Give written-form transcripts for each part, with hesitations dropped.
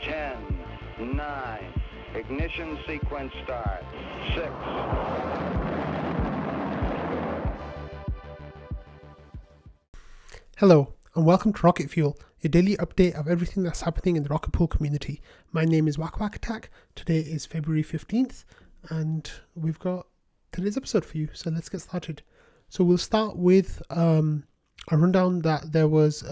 10, 9, ignition sequence start, 6. Hello, and welcome to Rocket Fuel, your daily update of everything that's happening in the Rocket Pool community. My name is Wak Wak Attack. Today is February 15th, and we've got today's episode for you, so let's get started. So we'll start with a rundown that there was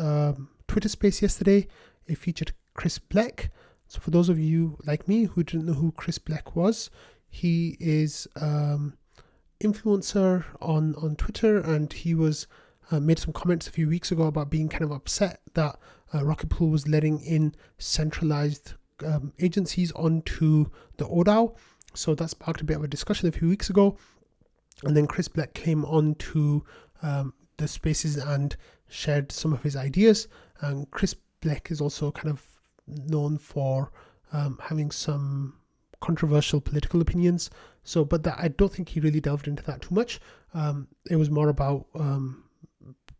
Twitter Space yesterday. It featured Chris Bleck. So for those of you like me who didn't know who Chris Bleck was, he is influencer on Twitter, and he was made some comments a few weeks ago about being kind of upset that Rocket Pool was letting in centralized agencies onto the ODAO. So that sparked a bit of a discussion a few weeks ago. And then Chris Bleck came on to the spaces and shared some of his ideas. And Chris Bleck is also kind of known for having some controversial political opinions. So, but that I don't think he really delved into that too much. It was more about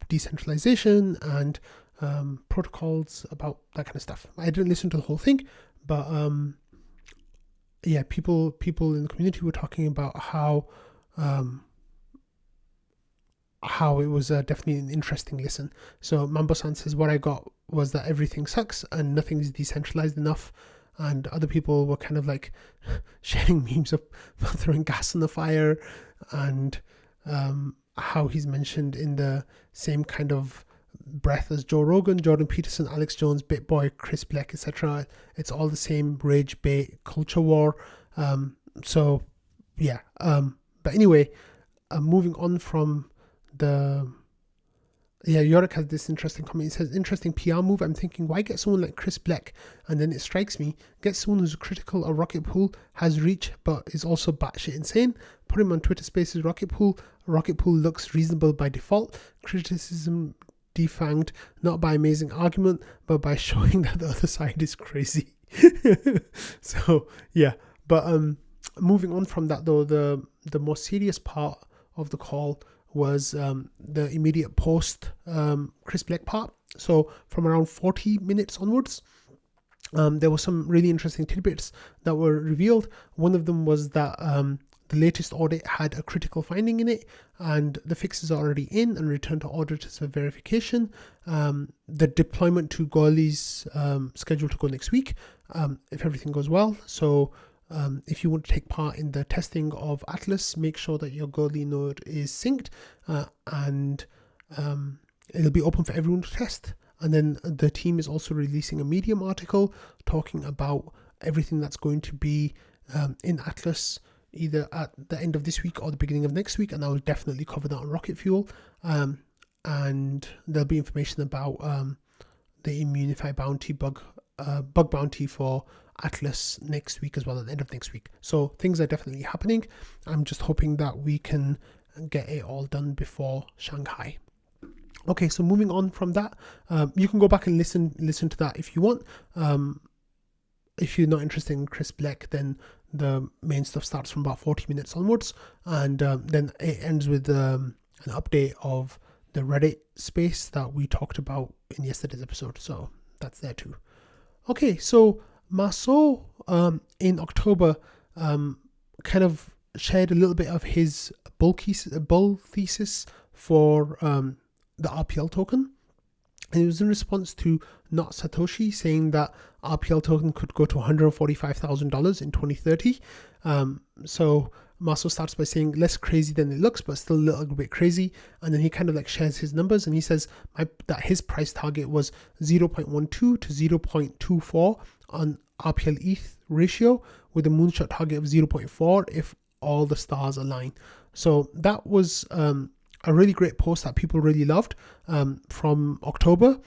decentralization and protocols, about that kind of stuff. I didn't listen to the whole thing, but yeah, people in the community were talking about how it was definitely an interesting listen. So Mambo-san says, what I got was that everything sucks and nothing is decentralized enough. And other people were kind of like sharing memes of throwing gas on the fire, and how he's mentioned in the same kind of breath as Joe Rogan, Jordan Peterson, Alex Jones, BitBoy, Chris Bleck, etc. It's all the same rage bait culture war. So yeah. But anyway, moving on from the... Yeah, Yorick has this interesting comment. He says, interesting PR move. I'm thinking, why get someone like Chris Bleck? And then it strikes me, get someone who's critical of Rocket Pool, has reach, but is also batshit insane. Put him on Twitter Spaces Rocket Pool. Rocket Pool looks reasonable by default. Criticism defanged, not by amazing argument, but by showing that the other side is crazy. So, yeah. But moving on from that, though, the more serious part of the call was the immediate post Chris Bleck part. So from around 40 minutes onwards, there were some really interesting tidbits that were revealed. One of them was that the latest audit had a critical finding in it, and the fixes are already in and returned to auditors for verification. The deployment to Goali's scheduled to go next week, if everything goes well. So if you want to take part in the testing of Atlas, make sure that your Goalie node is synced, and it'll be open for everyone to test. And then the team is also releasing a Medium article talking about everything that's going to be in Atlas, either at the end of this week or the beginning of next week, and I will definitely cover that on Rocket Fuel. And there'll be information about the Immunify bounty bug bounty for Atlas next week as well, at the end of next week. So things are definitely happening. I'm just hoping that we can get it all done before Shanghai. Okay, so moving on from that, you can go back and listen to that if you want. If you're not interested in Chris Bleck, then the main stuff starts from about 40 minutes onwards, and then it ends with an update of the Reddit space that we talked about in yesterday's episode. So that's there too. Okay, so Marceau in October kind of shared a little bit of his bull thesis for the RPL token. And it was in response to Not Satoshi saying that RPL token could go to $145,000 in 2030. So Marceau starts by saying less crazy than it looks, but still a little bit crazy. And then he kind of like shares his numbers, and he says that his price target was 0.12 to 0.24 on RPL ETH ratio, with a moonshot target of 0.4 if all the stars align. So that was a really great post that people really loved from October.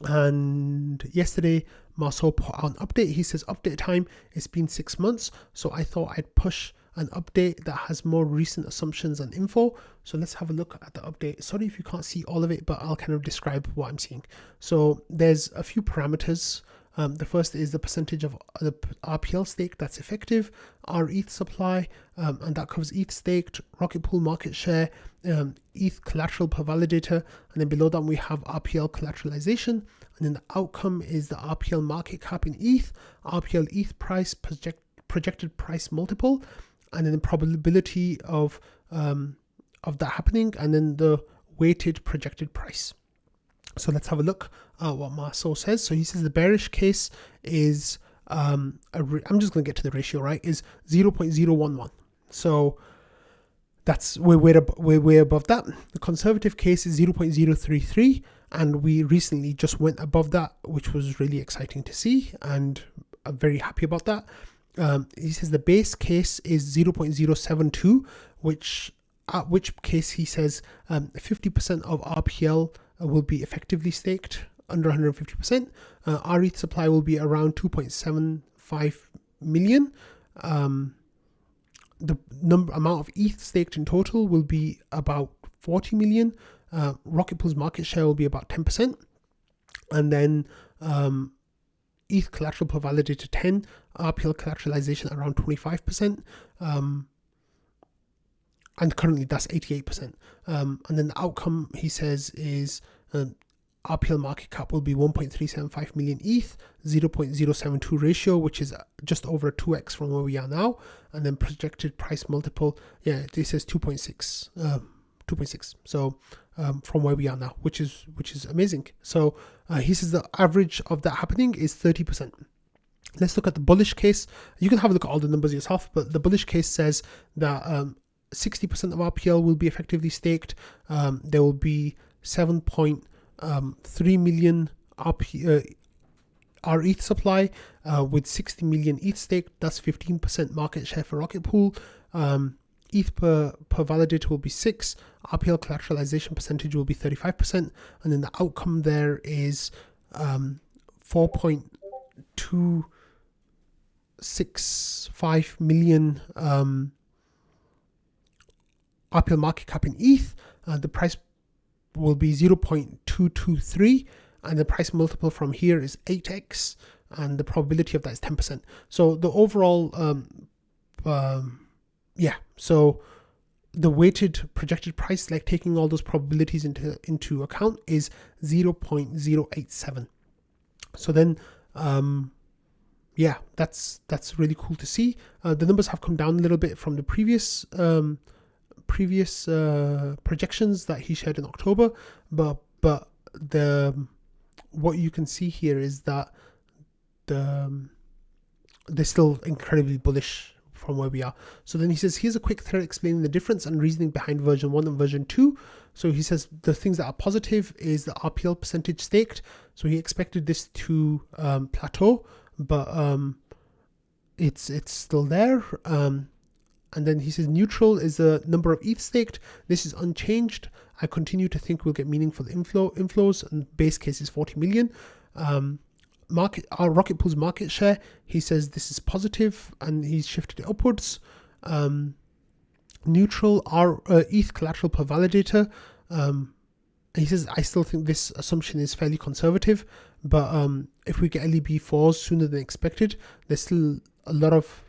And yesterday Marceau put out an update. He says, update time, it's been 6 months, so I thought I'd push an update that has more recent assumptions and info. So let's have a look at the update. Sorry if you can't see all of it, but I'll kind of describe what I'm seeing. So there's a few parameters The first is the percentage of the RPL stake that's effective, our ETH supply, and that covers ETH staked, Rocket Pool market share, ETH collateral per validator, and then below that we have RPL collateralization, and then the outcome is the RPL market cap in ETH, RPL ETH price, projected price multiple, and then the probability of that happening, and then the weighted projected price. So let's have a look at what Marceau says. So he says the bearish case is, I'm just going to get to the ratio, right, is 0.011. So that's we're way above that. The conservative case is 0.033, and we recently just went above that, which was really exciting to see, and I'm very happy about that. He says the base case is 0.072, at which case he says 50% of RPL will be effectively staked under 150%. Our ETH supply will be around 2.75 million. The amount of ETH staked in total will be about 40 million. Rocket Pool's market share will be about 10%. And then ETH collateral per validator 10, RPL collateralization around 25%. And currently that's 88%. And then the outcome, he says, is RPL market cap will be 1.375 million ETH, 0.072 ratio, which is just over 2x from where we are now. And then projected price multiple, this says 2.6. 2.6. So from where we are now, which is amazing. So he says the average of that happening is 30%. Let's look at the bullish case. You can have a look at all the numbers yourself, but the bullish case says that 60% of RPL will be effectively staked. There will be 7.3 million our ETH supply with 60 million ETH staked. That's 15% market share for Rocket Pool. ETH per validator will be 6. RPL collateralization percentage will be 35%. And then the outcome there is 4.265 million RPL market cap in ETH. The price will be 0.223, and the price multiple from here is 8x, and the probability of that is 10%. So the overall, so the weighted projected price, like taking all those probabilities into account, is 0.087. So then, that's really cool to see. The numbers have come down a little bit from the previous projections that he shared in October, but what you can see here is that they're still incredibly bullish from where we are. So then he says, here's a quick thread explaining the difference and reasoning behind version 1 and version 2. So he says the things that are positive is the RPL percentage staked. So he expected this to plateau, but it's still there. And then he says neutral is the number of ETH staked. This is unchanged. I continue to think we'll get meaningful inflows, and base case is 40 million. Our Rocket Pool's market share, he says this is positive, and he's shifted it upwards. Neutral, our ETH collateral per validator. He says, I still think this assumption is fairly conservative, but if we get LEB4s sooner than expected, there's still a lot of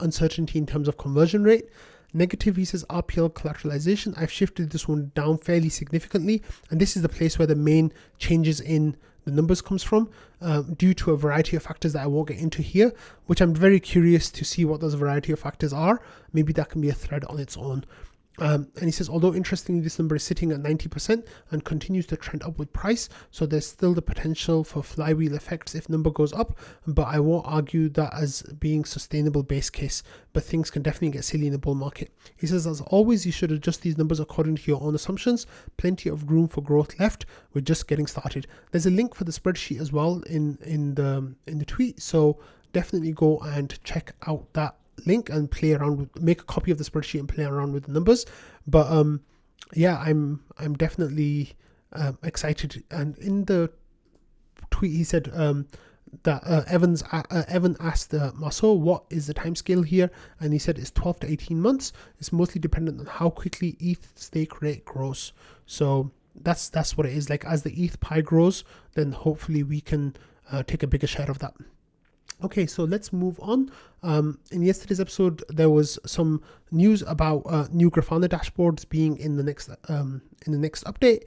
uncertainty in terms of conversion rate. Negative, he says, RPL collateralization. I've shifted this one down fairly significantly, and this is the place where the main changes in the numbers comes from, due to a variety of factors that I won't get into here, which I'm very curious to see what those variety of factors are. Maybe that can be a thread on its own. And he says, although interestingly, this number is sitting at 90% and continues to trend up with price, so there's still the potential for flywheel effects if number goes up, but I won't argue that as being sustainable base case, but things can definitely get silly in the bull market. He says, as always, you should adjust these numbers according to your own assumptions. Plenty of room for growth left. We're just getting started. There's a link for the spreadsheet as well in the tweet, so definitely go and check out that link and play around with, make a copy of the spreadsheet and play around with the numbers. But I'm definitely excited. And in the tweet he said that Evan asked Marceau, what is the timescale here, and he said it's 12 to 18 months. It's mostly dependent on how quickly ETH stake rate grows. So that's what it is. Like, as the ETH pie grows, then hopefully we can take a bigger share of that. Okay, so let's move on. In yesterday's episode, there was some news about new Grafana dashboards being in the next update,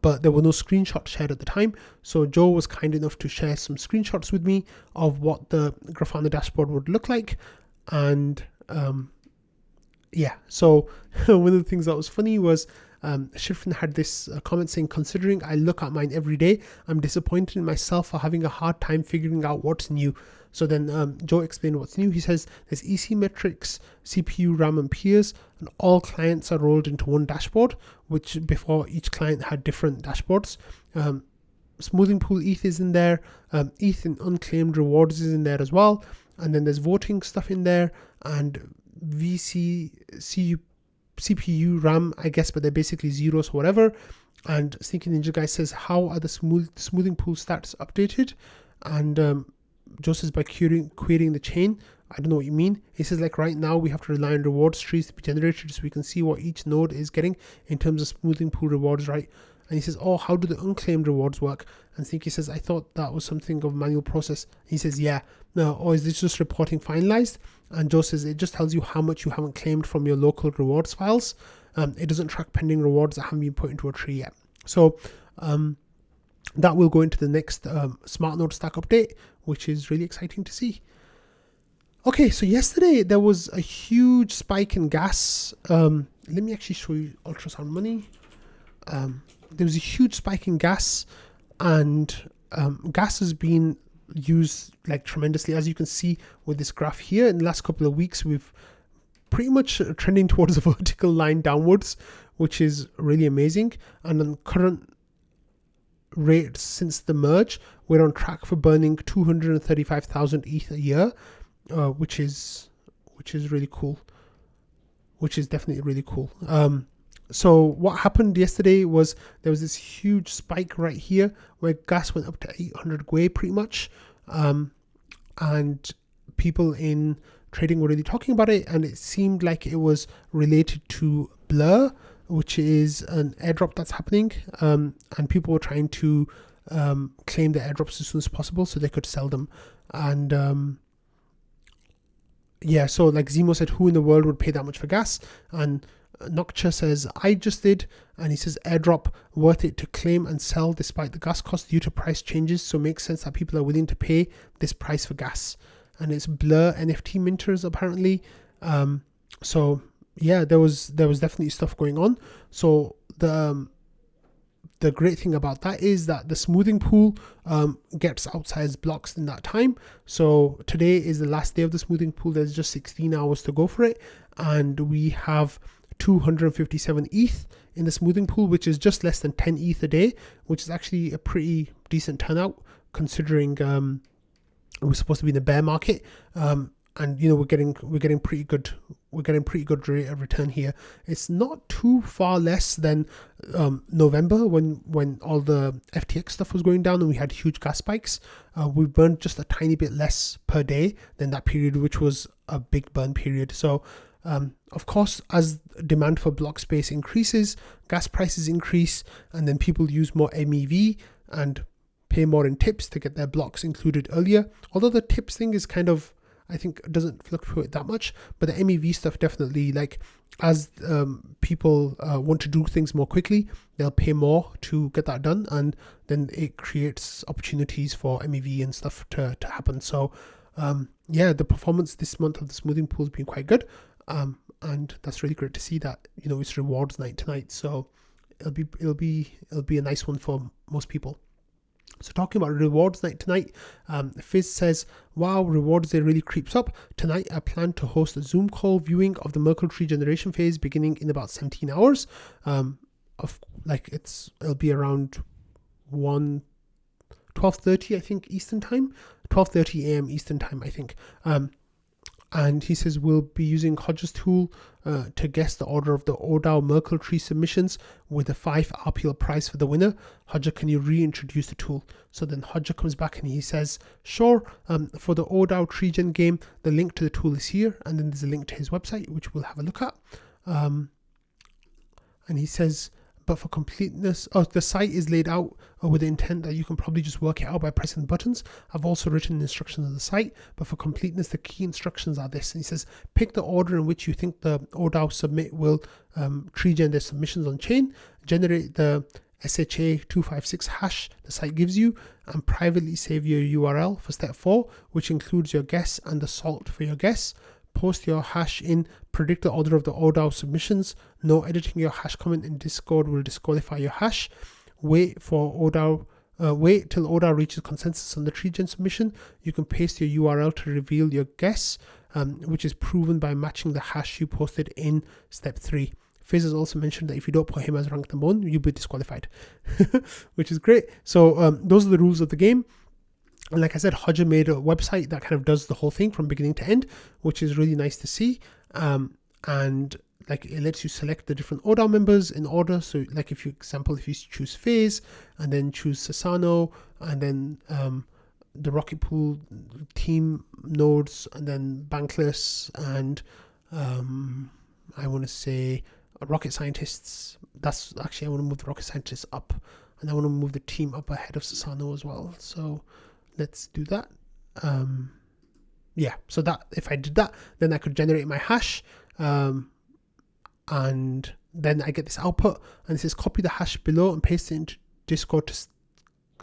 but there were no screenshots shared at the time. So Joe was kind enough to share some screenshots with me of what the Grafana dashboard would look like, and so one of the things that was funny was Shifrin had this comment saying, considering I look at mine every day, I'm disappointed in myself for having a hard time figuring out what's new. So then Joe explained what's new. He says there's EC metrics, CPU, RAM, and peers, and all clients are rolled into one dashboard, which before each client had different dashboards. Smoothing pool ETH is in there, ETH and unclaimed rewards is in there as well, and then there's voting stuff in there, and VC, CPU, RAM, I guess, but they're basically zeros or whatever. And Sneaky Ninja Guy says, how are the smoothing pool stats updated? And Joe says, by querying the chain. I don't know what you mean. He says, like right now we have to rely on rewards trees to be generated so we can see what each node is getting in terms of smoothing pool rewards, right? And he says, oh, how do the unclaimed rewards work? And Sneaky says, I thought that was something of a manual process. He says, yeah. No, or is this just reporting finalized? And Joe says, it just tells you how much you haven't claimed from your local rewards files. It doesn't track pending rewards that haven't been put into a tree yet. So that will go into the next smart node stack update, which is really exciting to see. Okay, so yesterday there was a huge spike in gas. Let me actually show you ultrasound money. There was a huge spike in gas, and gas has been used like tremendously. As you can see with this graph here, in the last couple of weeks, we've pretty much trending towards a vertical line downwards, which is really amazing. And on current rates since the merge, we're on track for burning 235,000 ETH a year, which is really cool. Which is definitely really cool. So what happened yesterday was there was this huge spike right here where gas went up to 800 Gwei pretty much, and people in trading were really talking about it, and it seemed like it was related to Blur, which is an airdrop that's happening, and people were trying to claim the airdrops as soon as possible so they could sell them. And so like Zemo said, who in the world would pay that much for gas? And Noctua says, I just did, and he says airdrop worth it to claim and sell despite the gas cost due to price changes, so it makes sense that people are willing to pay this price for gas. And it's Blur NFT minters apparently. So yeah, there was definitely stuff going on. So the great thing about that is that the smoothing pool gets outsized blocks in that time. So today is the last day of the smoothing pool. There's just 16 hours to go for it, and we have 257 ETH in the smoothing pool, which is just less than 10 ETH a day, which is actually a pretty decent turnout considering we're supposed to be in the bear market. And we're getting pretty good rate of return here. It's not too far less than November when all the FTX stuff was going down and we had huge gas spikes. We burned just a tiny bit less per day than that period, which was a big burn period. So of course, as demand for block space increases, gas prices increase, and then people use more MEV and pay more in tips to get their blocks included earlier. Although the tips thing is kind of, I think, doesn't fluctuate that much, but the MEV stuff definitely, like, as people want to do things more quickly, they'll pay more to get that done, and then it creates opportunities for MEV and stuff to happen. So the performance this month of the smoothing pool has been quite good, and that's really great to see that it's rewards night tonight. So it'll be a nice one for most people. So talking about rewards night tonight, Fizz says, wow, rewards day really creeps up. Tonight I plan to host a Zoom call viewing of the Merkle tree generation phase beginning in about 17 hours. It'll be around 12:30 I think Eastern time, 12:30 a.m. Eastern time I think. And he says we'll be using Hodge's tool to guess the order of the ODAO Merkle tree submissions with a 5 RPL price for the winner. Hodge, can you reintroduce the tool? So then Hodge comes back and he says, sure, for the ODAO tree gen game, the link to the tool is here, and then there's a link to his website, which we'll have a look at. And he says, but for completeness, the site is laid out with the intent that you can probably just work it out by pressing the buttons. I've also written the instructions on the site, but for completeness, the key instructions are this. And he says, pick the order in which you think the ODAO submit will tree-gen their submissions on chain, generate the SHA-256 hash the site gives you, and privately save your URL for step 4, which includes your guess and the salt for your guess. Post your hash in predicted order of the ODAO submissions. No editing your hash comment in Discord will disqualify your hash. Wait till ODAO reaches consensus on the tree gen submission. You can paste your URL to reveal your guess, which is proven by matching the hash you posted in step 3. Fizz has also mentioned that if you don't put him as rank number 1, you'll be disqualified, which is great. So those are the rules of the game. And like I said, Hodger made a website that kind of does the whole thing from beginning to end, which is really nice to see. And like it lets you select the different ODAO members in order. So like if you choose Fizz and then choose Sasano and then the Rocket Pool team nodes and then Bankless and I want to say Rocket Scientists. That's actually, I want to move the Rocket Scientists up, and I want to move the team up ahead of Sasano as well. So let's do that. Yeah, so that if I did that, then I could generate my hash, and then I get this output, and it says copy the hash below and paste it into Discord to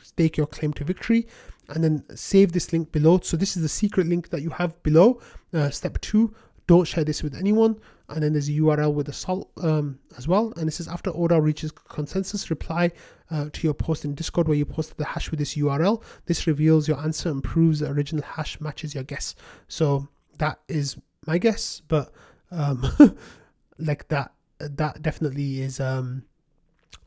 stake your claim to victory, and then save this link below. So this is the secret link that you have below. Step 2, don't share this with anyone. And then there's a URL with the salt as well. And it says after ODAO reaches consensus, reply to your post in Discord where you posted the hash with this URL. This reveals your answer and proves the original hash matches your guess. So that is my guess, but like that definitely is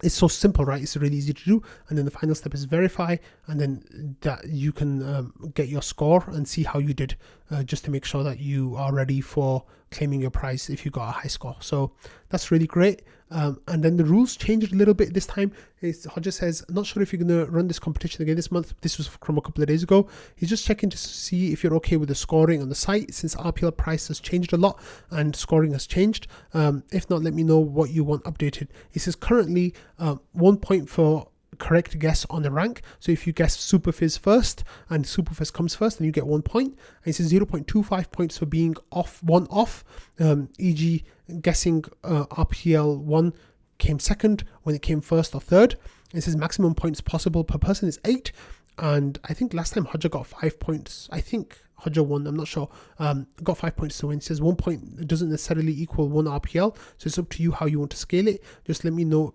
it's so simple, right? It's really easy to do. And then the final step is verify, and then that you can get your score and see how you did, just to make sure that you are ready for claiming your prize if you got a high score. So that's really great. And then the rules changed a little bit this time. Hodger says, not sure if you're going to run this competition again this month. This was from a couple of days ago. He's just checking to see if you're okay with the scoring on the site, since RPL price has changed a lot and scoring has changed. If not, let me know what you want updated. He says currently 1 point for correct guess on the rank. So if you guess Super Fizz first and Super Fizz comes first, then you get 1 point. And he says 0.25 points for being one off, e.g. guessing RPL 1 came second when it came first or third. It says maximum points possible per person is 8. And I think last time Hodger got 5 points. I think Hodger won, I'm not sure, got 5 points to win. It says 1 point doesn't necessarily equal 1 RPL. So it's up to you how you want to scale it. Just let me know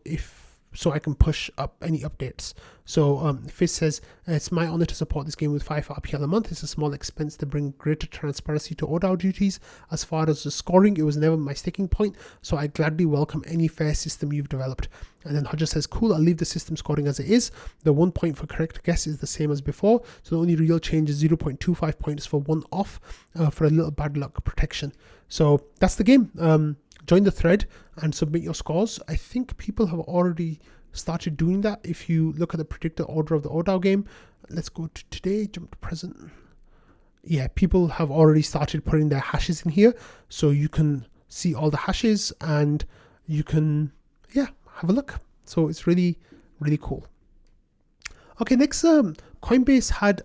so I can push up any updates. So Fizz says, it's my honor to support this game with 5 RPL a month. It's a small expense to bring greater transparency to ODAO duties. As far as the scoring, it was never my sticking point, so I gladly welcome any fair system you've developed. And then Hodger says, cool, I'll leave the system scoring as it is. The 1 point for correct guess is the same as before, so the only real change is 0.25 points for 1 off for a little bad luck protection. So that's the game. Join the thread and submit your scores. I think people have already started doing that. If you look at the predicted order of the ODAO game, let's go to today, jump to present. Yeah, people have already started putting their hashes in here, so you can see all the hashes and you can, have a look. So it's really, really cool. Okay, next, Coinbase had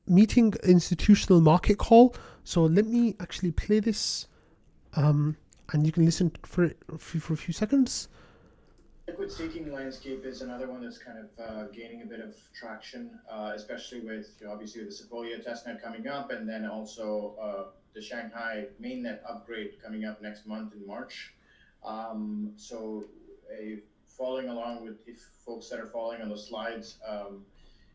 meeting institutional market call. So let me actually play this. And you can listen for it for a few seconds. Liquid staking landscape is another one that's kind of gaining a bit of traction, especially with obviously the Sequoia testnet coming up, and then also the Shanghai mainnet upgrade coming up next month in March. So following along with, if folks that are following on the slides,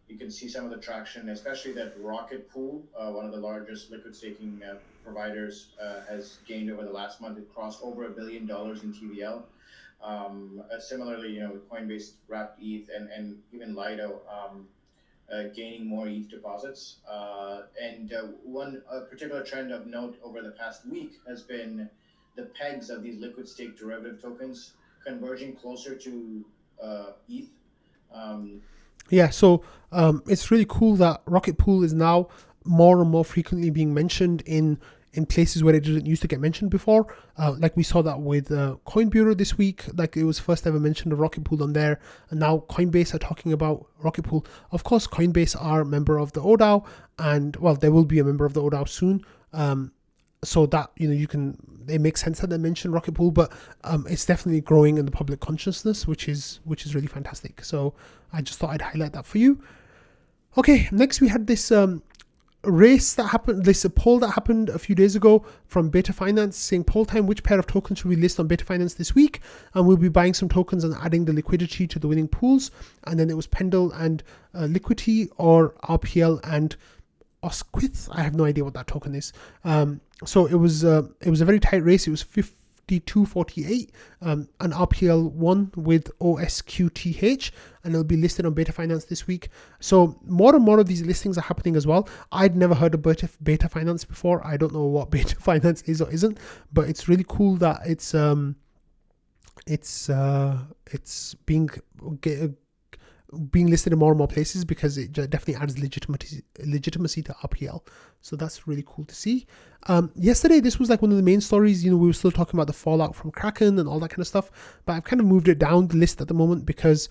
you can see some of the traction, especially that Rocket Pool, one of the largest liquid staking providers, has gained over the last month. It crossed over $1 billion in TVL. Similarly, with Coinbase wrapped ETH and even Lido gaining more ETH deposits. And one particular trend of note over the past week has been the pegs of these liquid stake derivative tokens converging closer to ETH. Yeah, so it's really cool that Rocket Pool is now more and more frequently being mentioned in in places where it didn't used to get mentioned before. Like we saw that with Coin Bureau this week, like it was first ever mentioned a Rocket Pool on there, and now Coinbase are talking about Rocket Pool. Of course, Coinbase are a member of the ODAO, and well, they will be a member of the ODAO soon. So that, it makes sense that they mention Rocket Pool, but it's definitely growing in the public consciousness, which is really fantastic. So I just thought I'd highlight that for you. Okay, next we had this race that happened, this poll that happened a few days ago from Beta Finance saying, poll time, which pair of tokens should we list on Beta Finance this week? And we'll be buying some tokens and adding the liquidity to the winning pools. And then it was Pendle and Liquidity, or RPL and Osquith. I have no idea what that token is. So it was a very tight race. It was 52.48. An RPL won with OSQTH, and it'll be listed on Beta Finance this week. So more and more of these listings are happening as well. I'd never heard of Beta Finance before. I don't know what Beta Finance is or isn't, but it's really cool that it's being listed in more and more places, because it definitely adds legitimacy to RPL. So that's really cool to see. Yesterday, this was like one of the main stories. We were still talking about the fallout from Kraken and all that kind of stuff, but I've kind of moved it down the list at the moment, because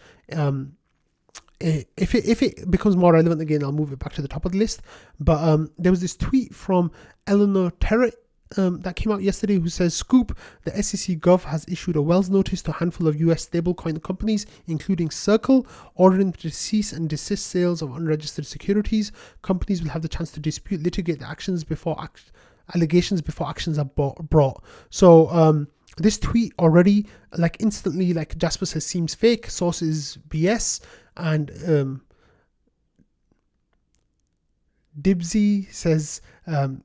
if it becomes more relevant again, I'll move it back to the top of the list. But there was this tweet from Eleanor Terrett that came out yesterday, who says, Scoop, the SEC Gov has issued a Wells notice to a handful of US stablecoin companies, including Circle, ordering to cease and desist sales of unregistered securities. Companies will have the chance to dispute, litigate the actions allegations before actions are brought. So this tweet already, like instantly, like Jasper says, seems fake. Source is BS. And Dib-z says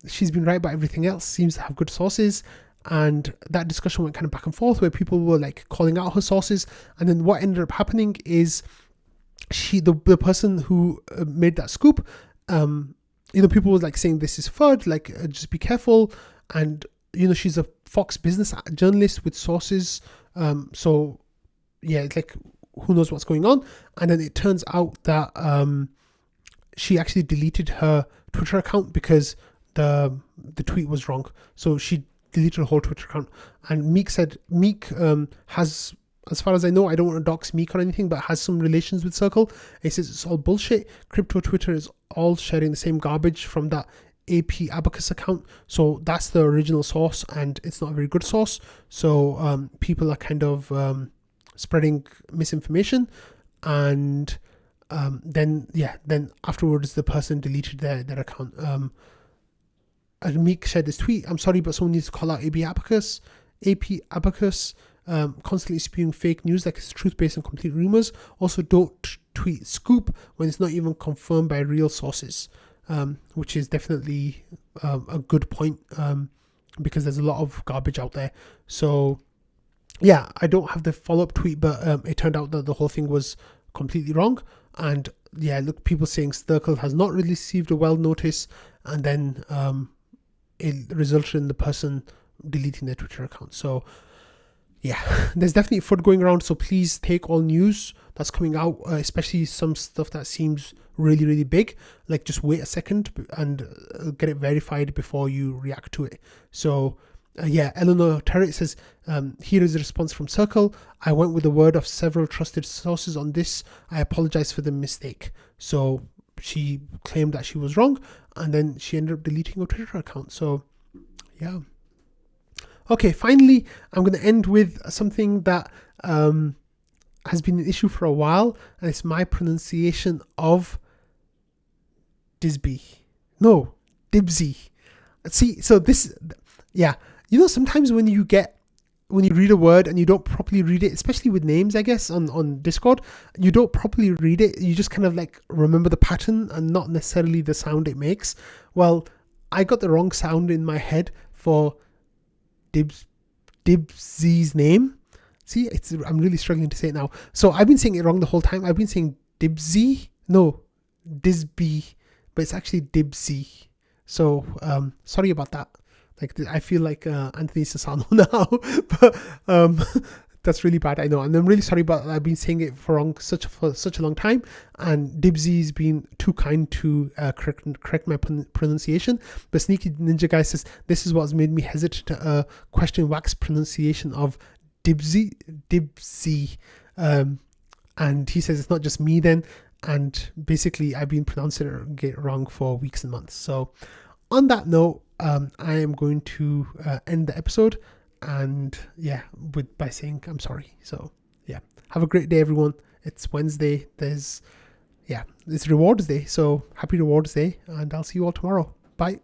she's been right about everything else, seems to have good sources. And that discussion went kind of back and forth, where people were like calling out her sources. And then what ended up happening is the person who made that scoop, people were like saying this is FUD, like just be careful. And she's a Fox Business journalist with sources. So yeah, it's like, who knows what's going on. And then it turns out that she actually deleted her Twitter account because the tweet was wrong. So she deleted her whole Twitter account. And Meek said, has, as far as I know, I don't want to dox Meek or anything, but has some relations with Circle. He says it's all bullshit. Crypto Twitter is all sharing the same garbage from that AP Abacus account. So that's the original source, and it's not a very good source. So people are kind of spreading misinformation. And then afterwards the person deleted their account. And Meek shared this tweet, I'm sorry, but someone needs to call out AP Abacus, constantly spewing fake news like it's truth-based and complete rumors. Also, don't tweet Scoop when it's not even confirmed by real sources, which is definitely a good point, because there's a lot of garbage out there. So yeah, I don't have the follow-up tweet, but it turned out that the whole thing was completely wrong. And yeah, look, people saying Circle has not received a well notice, and then it resulted in the person deleting their Twitter account. So yeah, there's definitely FUD going around. So please take all news that's coming out, especially some stuff that seems really, really big. Like, just wait a second and get it verified before you react to it. So Eleanor Terrett says, here is a response from Circle. I went with the word of several trusted sources on this. I apologize for the mistake. So she claimed that she was wrong, and then she ended up deleting her Twitter account. So yeah. Okay, finally, I'm going to end with something that has been an issue for a while, and it's my pronunciation of Dib-z. See, so this, yeah. Sometimes when you read a word and you don't properly read it, especially with names, I guess, on Discord, you don't properly read it. You just kind of like remember the pattern and not necessarily the sound it makes. Well, I got the wrong sound in my head for Dib-z's name. See, I'm really struggling to say it now. So I've been saying it wrong the whole time. I've been saying Dib-z, no, Dib-z, but it's actually Dib-z. So sorry about that. Like, I feel like Anthony Sassano now, but That's really bad, I know, and I'm really sorry about that. I've been saying it for such a long time, and Dib-z's been too kind to correct my pronunciation. But Sneaky Ninja Guy says this is what's made me hesitate to question Wax pronunciation of Dib-z, and he says it's not just me then, and basically I've been pronouncing it wrong for weeks and months. So on that note, I am going to end the episode, and by saying I'm sorry. So have a great day, everyone. It's Wednesday. It's Rewards Day, so happy Rewards Day, and I'll see you all tomorrow. Bye.